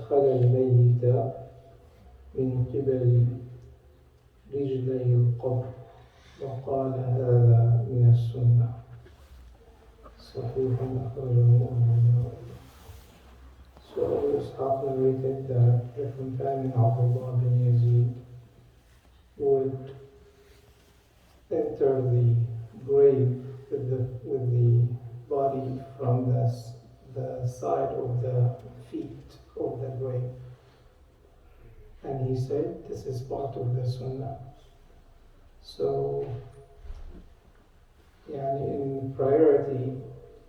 أدخل الميت من قبل رجلي القبر وقال هذا من السنة صحيح أخرجه أحمد. So Ishaq narrated that the companion Abdullah bin Yazid would enter the grave with the body from the side of the feet of the grave. And he said this is part of the sunnah. So, in priority,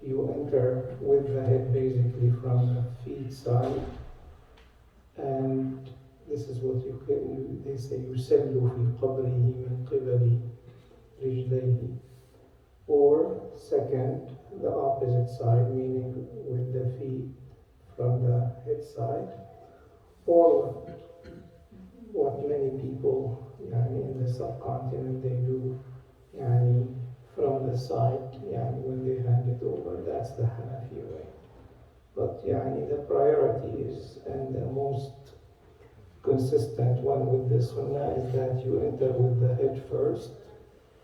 you enter with the head basically from the feet side, and this is what they say يُسَلُّ فِي قَبْرِهِ مِنْ قِبَلِ رِجْلَيْهِ. Or second, the opposite side, meaning with the feet from the head side. Or what many people in the subcontinent they do from the side when they hand it over. That's the Hanafi way. But the priority is, and the most consistent one with the sunnah is that you enter with the head first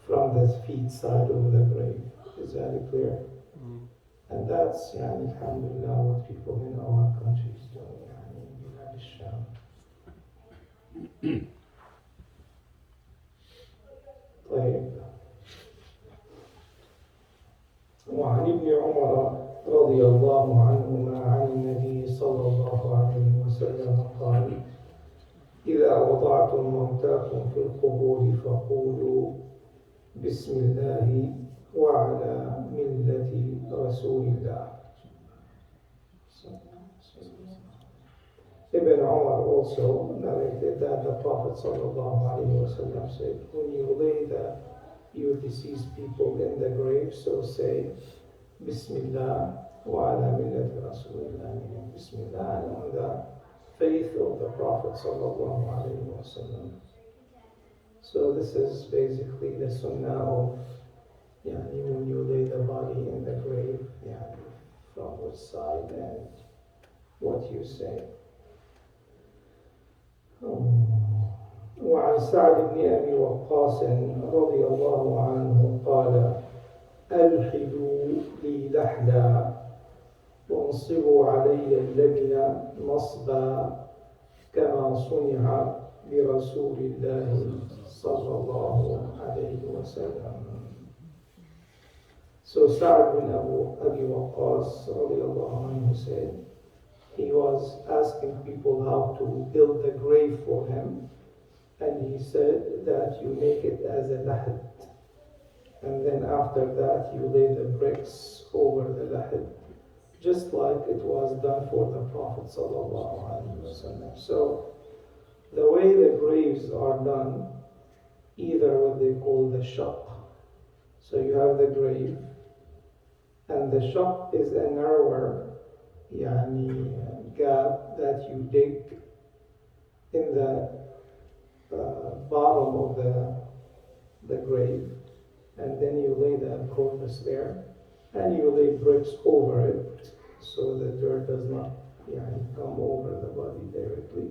from the feet side of the grave. Is that clear? And that's alhamdulillah what people in our countries do in Bilad al-Sham. طيب. وعن ابن عمر رضي الله عنهما عن النبي صلى الله عليه وسلم قال: إذا وضعتم موتاكم في القبور فقولوا بسم الله وعلى ملة رسول الله. Ibn Umar also narrated that the Prophet ﷺ said, when you lay your deceased people in the grave, so say Bismillah wa ala millati Rasulillah, meaning Bismillah on the faith of the Prophet ﷺ. So this is basically the sunnah of when you lay the body in the grave, from which side and what you say. وعن سعد بن أبي وقاص رضي الله عنه قال: ألحدوا لي لحدا وانصبوا علي اللبن نصبا كما صنع برسول الله صلى الله عليه وسلم. So Sa'd bin Abi Waqqas radiallahu anhu said, he was asking people how to build the grave for him, and he said that you make it as a lahad, and then after that you lay the bricks over the lahad, just like it was done for the Prophet sallallahu alaihi wasallam. So the way the graves are done, either what they call the shaq, so you have the grave, and the shaq is a narrower gap that you dig in the bottom of the grave, and then you lay the corpus there, and you lay bricks over it so the dirt does not come over the body directly,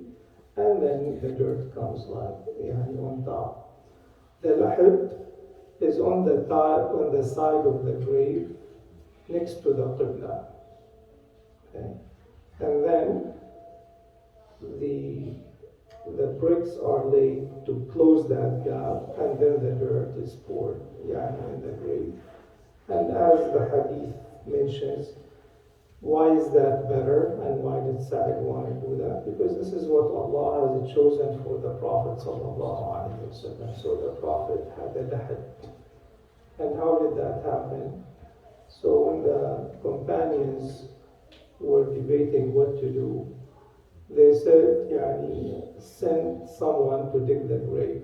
and then the dirt comes on top. The lahad is on the side of the grave next to the qibla. Okay. And then the bricks are laid to close that gap, and then the dirt is poured in the grave. And as the hadith mentions, why is that better, and why did Sa'id want to do that? Because this is what Allah has chosen for the Prophet sallallahu alaihi wasallam. So the Prophet had the lahad. And how did that happen? So when the companions were debating what to do, they said, send someone to dig the grave.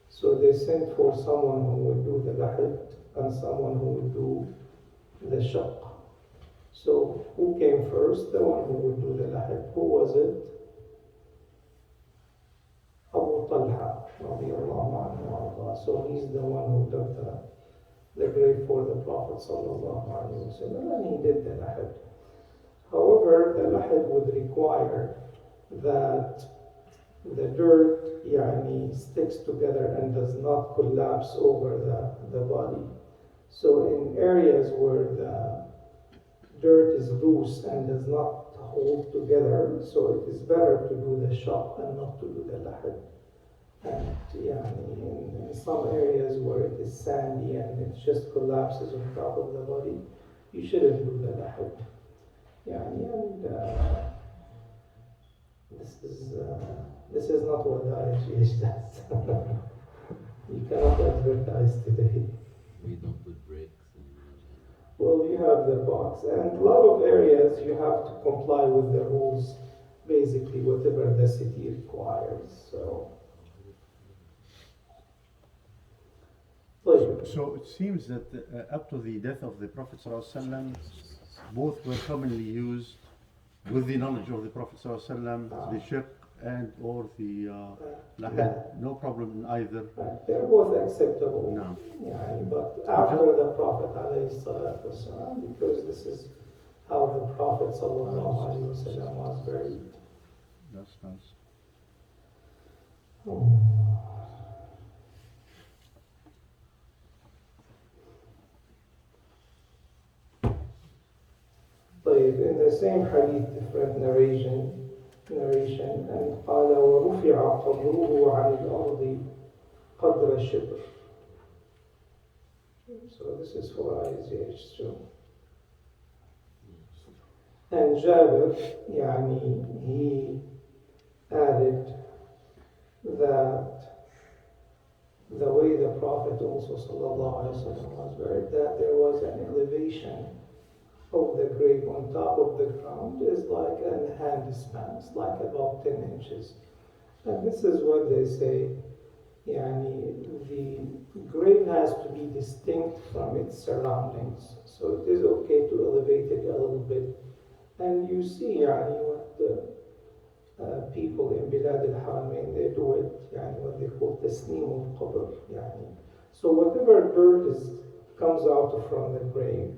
So they sent for someone who would do the lahad and someone who would do the shaq. So who came first? The one who would do the lahad. Who was it? Abu Talha radiallahu anhu. So he's the one who dug the grave for the Prophet sallallahu alaihi wasallam, and he did the lahad. However, the lahad would require that the dirt sticks together and does not collapse over the body. So in areas where the dirt is loose and does not hold together, so it is better to do the shaq and not to do the lahad. And in some areas where it is sandy and it just collapses on top of the body, you shouldn't do the lahad. And this is not what the IGH does. You cannot advertise today. We don't put brakes. Well, you have the box, and a lot of areas you have to comply with the rules, basically whatever the city requires. So it seems that up to the death of the Prophet ﷺ, both were commonly used with the knowledge of the Prophet ﷺ, the shirk and or the lahad, no problem in either. They're both acceptable. No. But after the Prophet ﷺ, because this is how the Prophet ﷺ was buried. That's nice. In the same hadith, different narration, and قال ورفع قبره عن الأرض قدر الشبر. So this is for ISH too. And Jabir, he added that the way the Prophet also was buried, that there was an elevation of the grave on top of the ground is like a hand span, it's like about 10 inches. And this is what they say, the grave has to be distinct from its surroundings. So it is okay to elevate it a little bit. And you see what the people in Bilad al-Haramain, they do it, what they call tasneem al-qabr. So whatever dirt comes out from the grave,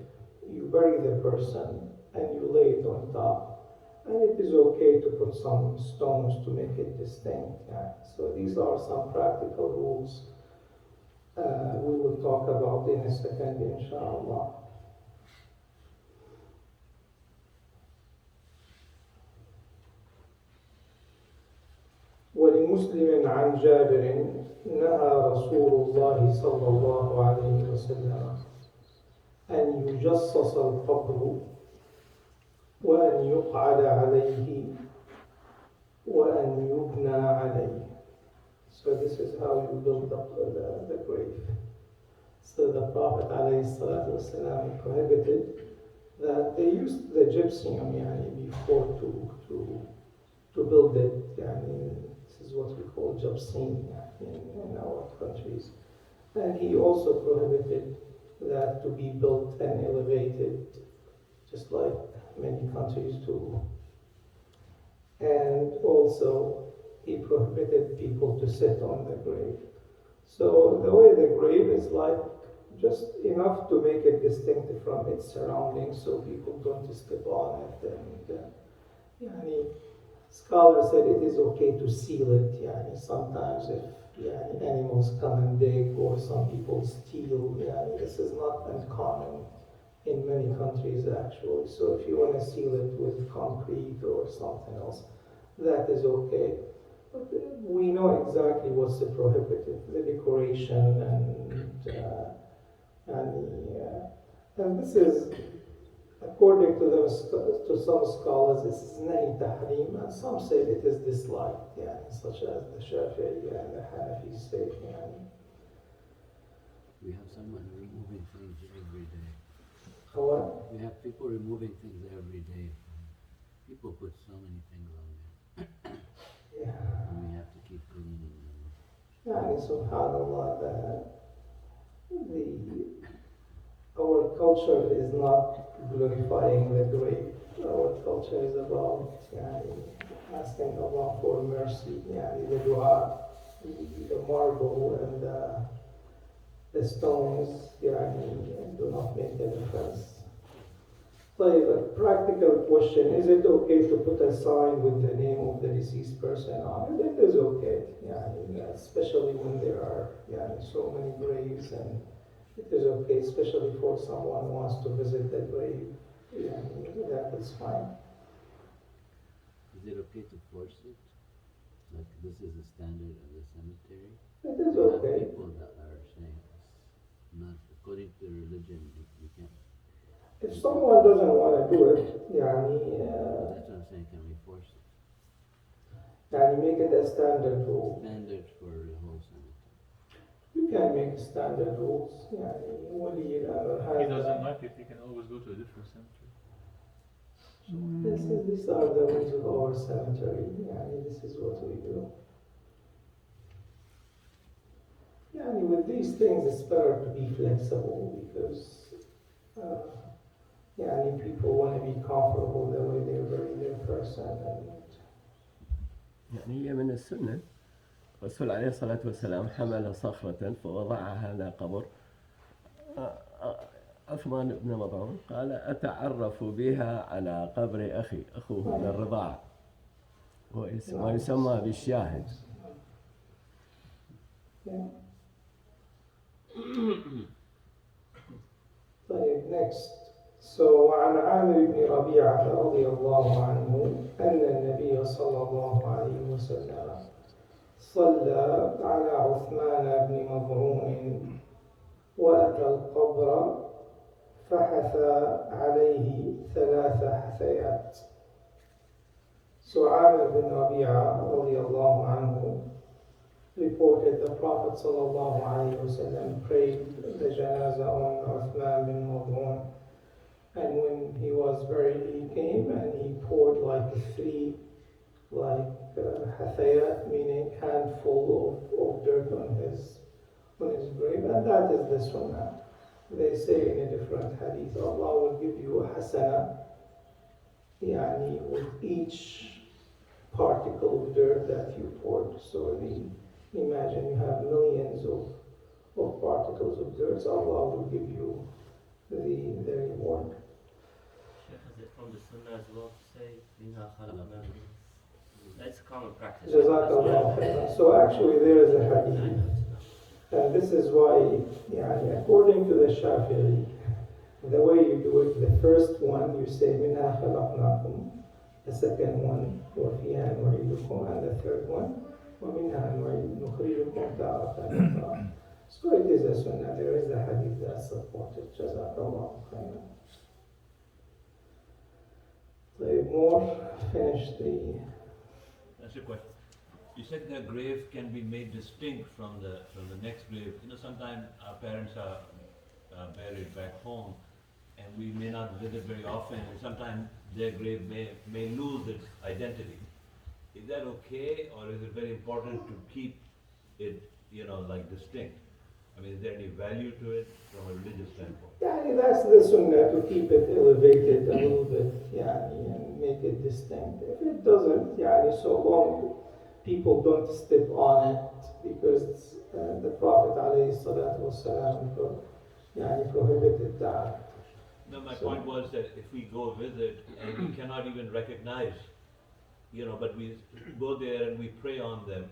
you bury the person and you lay it on top. And it is okay to put some stones to make it distinct. So these are some practical rules we will talk about in a second, inshallah. ولمسلم عن جابر نهى رسول الله صلى الله عليه وسلم أن يجصص القبر وأن يقعد عليه وأن يبنى عليه. So this is how you build up the grave. So the Prophet ﷺ prohibited that they used the gypsum before to build it. This is what we call gypsum in our countries. And he also prohibited that to be built and elevated, just like many countries do. And also, he prohibited people to sit on the grave. So the way the grave is like just enough to make it distinct from its surroundings, so people don't step on it. And scholars said it is okay to seal it. Sometimes if animals come and dig, or some people steal. This is not uncommon in many countries actually. So if you want to seal it with concrete or something else, that is okay. But we know exactly what's prohibited: the decoration and this is, according to some scholars, this is nahi tahrim, and some say it is disliked, such as the Shafi'i and the Hanafi say. We have someone removing things every day. What? We have people removing things every day. People put so many things on there. And we have to keep cleaning them. Subhanallah, our culture is not glorifying the grave. Our culture is about asking Allah for mercy, the dua, the marble and the stones do not make a difference. Like a practical question, is it okay to put a sign with the name of the deceased person on it? It is okay, especially when there are so many graves, and it is okay, especially for someone who wants to visit the grave. That is fine. Is it okay to force it? Like this is the standard of the cemetery? It is We have okay. people that are saying it's not according to religion. You can't. If someone doesn't want to do it, That's what I'm saying. Can we force it? make it a standard rule. Standard for the whole cemetery. You can make standard rules. ولي الأمر He هذا. doesn't like it, he can always go to a different cemetery. These are the rules of our cemetery. This is what we do. With these things, it's better to be flexible because people want to be comfortable the way they bury their person. يعني هي من السنة الرسول عليه الصلاة والسلام حمل صخرة فوضعها على قبر عثمان بن مظعون قال أتعرف بها على قبر أخي أخوه من الرضاعة ويسمى بالشاهد. طيب next. So عن عامر بن ربيعة رضي الله عنه أن النبي صلى الله عليه وسلم صلى على عثمان بن مظعون وأتى القبر فحثى عليه 3 حثيات. So Amir bin Rabi'a radiallahu anhu reported the Prophet sallallahu alayhi wasallam prayed the janazah on Uthman bin Mad'un, and when he was buried he came and he poured like 3 hathayat, meaning handful of dirt on his grave, and that is the sunnah. They say in a different hadith, Allah will give you a hasana, with each particle of dirt that you poured. So imagine you have millions of particles of dirt, so Allah will give you the reward. Is it from the Sunnah as well to say, Minha khalaqnakum? That's common practice. Jazakallah khairan. So actually there is a hadith, and this is why, according to the Shafi'i, the way you do it, the first one you say Minha khalaqnakum, the second one وَفِيهَا نُعِيدُكُمْ, and the third one وَمِنْهَا نُخْرِجُكُمْ تَارَةً أُخْرَى. So it is a sunnah, there is a hadith that supported. Jazakallah khairan. So more, finish the... That's a question. You said the grave can be made distinct from the next grave. Sometimes our parents are buried back home, and we may not visit very often, and sometimes their grave may lose its identity. Is that okay, or is it very important to keep it, distinct? I mean, is there any value to it from a religious standpoint? That's the sunnah, to keep it elevated a little bit, and make it distinct. If it doesn't, so long people don't step on it, because the Prophet ﷺ prohibited that. No, my point was that if we go visit and we cannot even recognize, but we go there and we pray on them,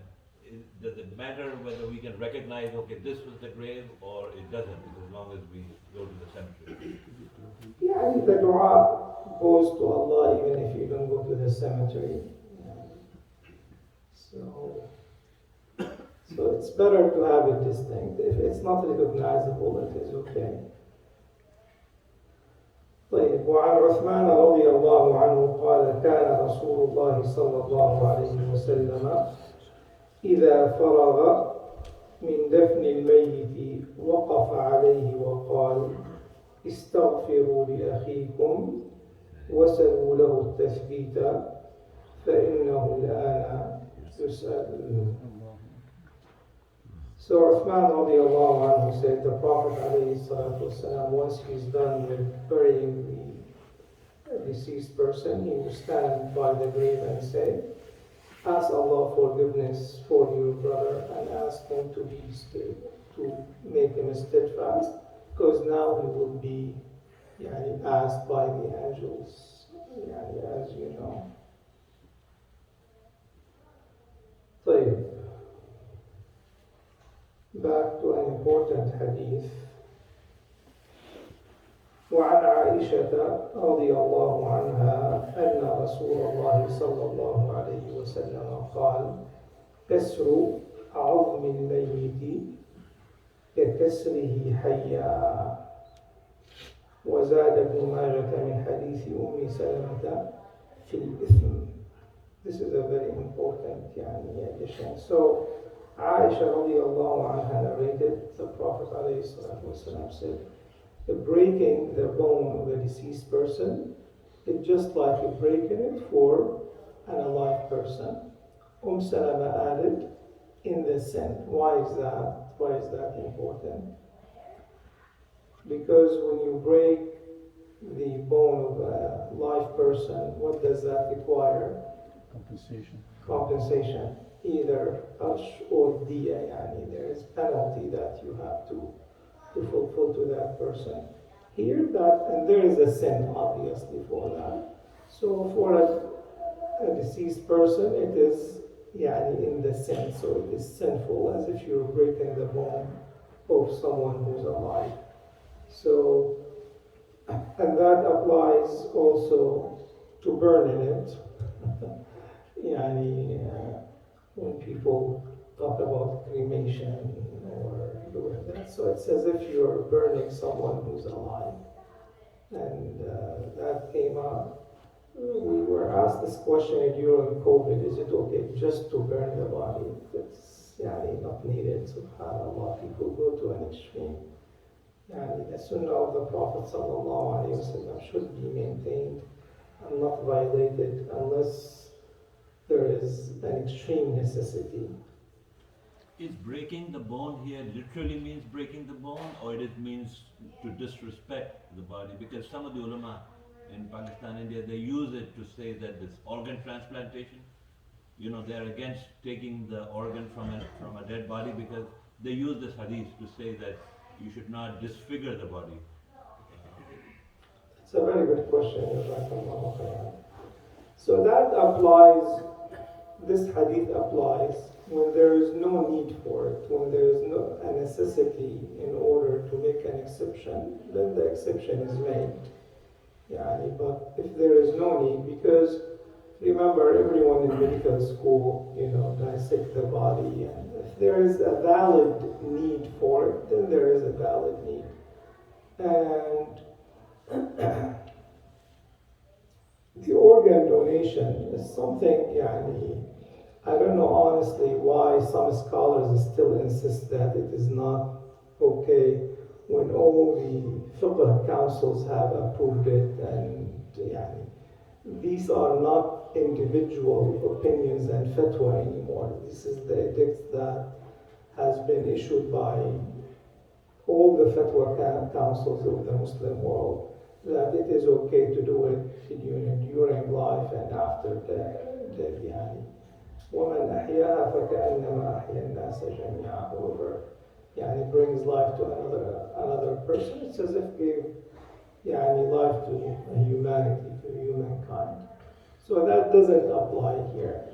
does it matter whether we can recognize, okay, this was the grave, or it doesn't, as long as we go to the cemetery? The dua goes to Allah even if you don't go to the cemetery. So it's better to have it distinct. If it's not recognizable, it is okay. طيب. وعن عثمان رضي الله عنه قال كان رسول الله صلى الله عليه وسلم إذا فرغ من دفن الميت وقف عليه وقال استغفروا لأخيكم وسلوا له التثبيت فإنه الآن يسأل. So Uthman radiallahu anhu said the Prophet ﷺ, once he's done with burying the deceased person, he will stand by the grave and say, ask Allah forgiveness for your brother and ask him to be stable, to make him steadfast, because now he will be asked by the angels, as you know. طيب. Back to an important hadith. وعن عائشة رضي الله عنها أن رسول الله صلى الله عليه وسلم قال: كسر عظم الميت ككسره حيا. وزاد ابن ماجة من حديث أم سلمة في الإثم. This is a very important addition. So Aisha radiallahu anha narrated, the Prophet ﷺ said, the breaking the bone of a deceased person is just like breaking it for an alive person. Salama added, in the sin. Why is that? Why is that important? Because when you break the bone of a live person, what does that require? Compensation. Either Ash or Diya, there is penalty that you have to fulfill to that person. Here, and there is a sin, obviously, for that. So for a deceased person, it is in the sin, so it is sinful, as if you're breaking the bone of someone who's alive. So, and that applies also to burning it. When people talk about cremation or doing that, so it's as if you're burning someone who's alive. And that came up. We were asked this question during COVID: is it okay just to burn the body? It's not needed. SubhanAllah, people go to an extreme. The sunnah of the Prophet ﷺ should be maintained and not violated unless there is an extreme necessity. Is breaking the bone here literally means breaking the bone, or it means to disrespect the body? Because some of the ulama in Pakistan, India, they use it to say that this organ transplantation, they're against taking the organ from a dead body, because they use this hadith to say that you should not disfigure the body. It's a very good question. So that applies, this hadith applies when there is no need for it, when there is a necessity in order to make an exception, then the exception is made. But if there is no need, because remember, everyone in medical school, dissect the body, and if there is a valid need for it, then there is a valid need. And the organ donation is something, I don't know honestly why some scholars still insist that it is not okay when all the fiqh councils have approved it, and these are not individual opinions and fatwa anymore. This is the edict that has been issued by all the fatwa councils of the Muslim world, that it is okay to do it during life and after death. وَمَنْ أَحْيَاهَا فَكَأَنَّمَا أَحْيَا النَّاسَ جَمِيعًا. Whoever brings life to another person, it's as if gave life to humanity, to humankind. So that doesn't apply here.